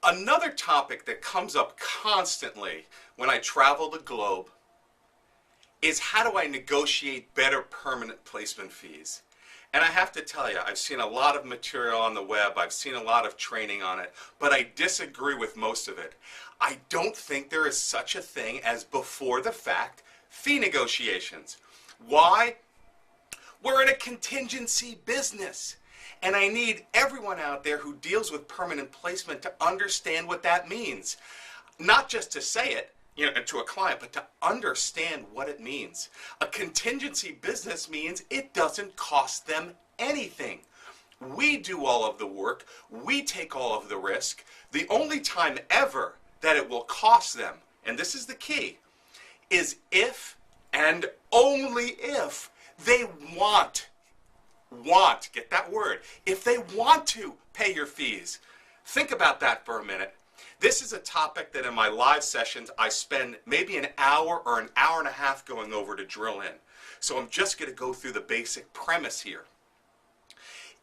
Another topic that comes up constantly when I travel the globe is how do I negotiate better permanent placement fees? And I have to tell you, I've seen a lot of material on the web, I've seen a lot of training on it, but I disagree with most of it. I don't think there is such a thing as before the fact fee negotiations. Why? We're in a contingency business. And I need everyone out there who deals with permanent placement to understand what that means. Not just to say it, to a client, but to understand what it means. A contingency business means it doesn't cost them anything. We do all of the work, we take all of the risk. The only time ever that it will cost them, and this is the key, is if and only if they get that word, if they want to pay your fees. Think about that for a minute. This is a topic that in my live sessions I spend maybe an hour or an hour and a half going over to drill in. So I'm just going to go through the basic premise here.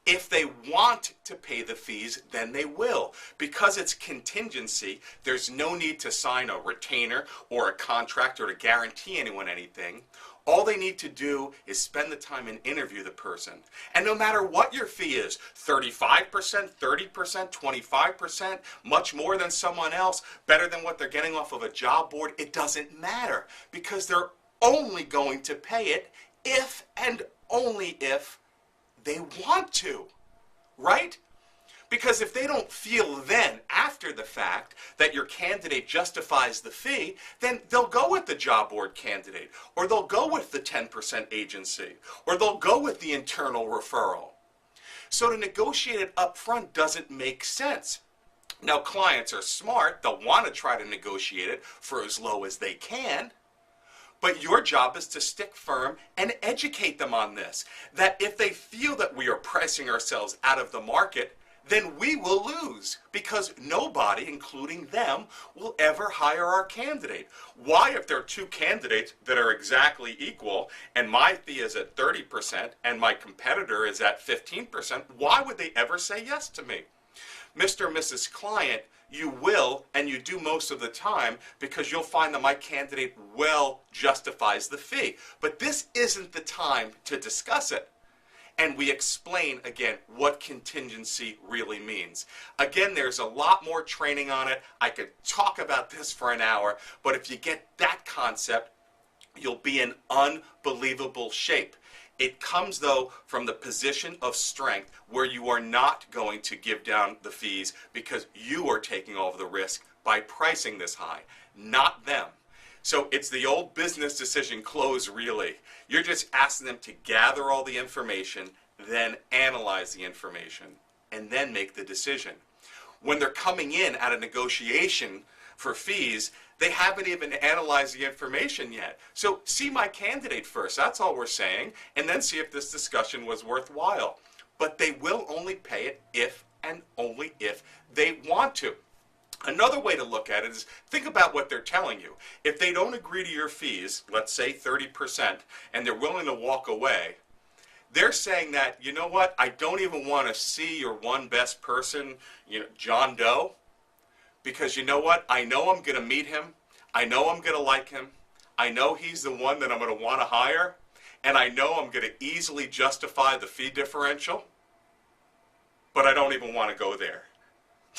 If they want to pay the fees, then they will. Because it's contingency, there's no need to sign a retainer or a contract or to guarantee anyone anything. All they need to do is spend the time and interview the person. And no matter what your fee is, 35%, 30%, 25%, much more than someone else, better than what they're getting off of a job board, it doesn't matter. Because they're only going to pay it if and only if they want to, right? Because if they don't feel then, after the fact, that your candidate justifies the fee, then they'll go with the job board candidate, or they'll go with the 10% agency, or they'll go with the internal referral. So to negotiate it up front doesn't make sense. Now clients are smart, they'll want to try to negotiate it for as low as they can, but your job is to stick firm and educate them on this, that if they feel that we are pricing ourselves out of the market, then we will lose, because nobody, including them, will ever hire our candidate. Why, if there are two candidates that are exactly equal, and my fee is at 30% and my competitor is at 15%, why would they ever say yes to me? Mr. and Mrs. Client, you will, and you do most of the time, because you'll find that my candidate well justifies the fee. But this isn't the time to discuss it. And we explain, again, what contingency really means. Again, there's a lot more training on it. I could talk about this for an hour, but if you get that concept, you'll be in unbelievable shape. It comes, though, from the position of strength where you are not going to give down the fees because you are taking all of the risk by pricing this high, not them. So it's the old business decision close, really. You're just asking them to gather all the information, then analyze the information, and then make the decision. When they're coming in at a negotiation for fees, they haven't even analyzed the information yet. So see my candidate first, that's all we're saying, and then see if this discussion was worthwhile. But they will only pay it if and only if they want to. Another way to look at it is think about what they're telling you. If they don't agree to your fees, let's say 30%, and they're willing to walk away, they're saying that, you know what, I don't even want to see your one best person, John Doe, because you know what, I know I'm going to meet him, I know I'm going to like him, I know he's the one that I'm going to want to hire, and I know I'm going to easily justify the fee differential, but I don't even want to go there.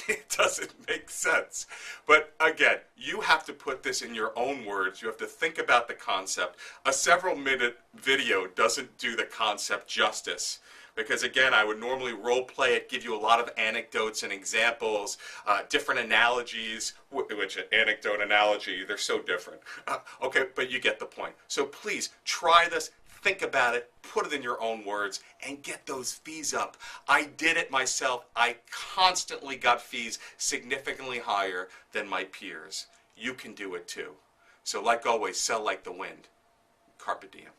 It doesn't make sense. But again, you have to put this in your own words. You have to think about the concept. A several-minute video doesn't do the concept justice. Because again, I would normally role play it, give you a lot of anecdotes and examples, different analogies, which anecdote analogy, they're so different. Okay, but you get the point. So please try this. Think about it, put it in your own words, and get those fees up. I did it myself. I constantly got fees significantly higher than my peers. You can do it too. So like always, sell like the wind. Carpe diem.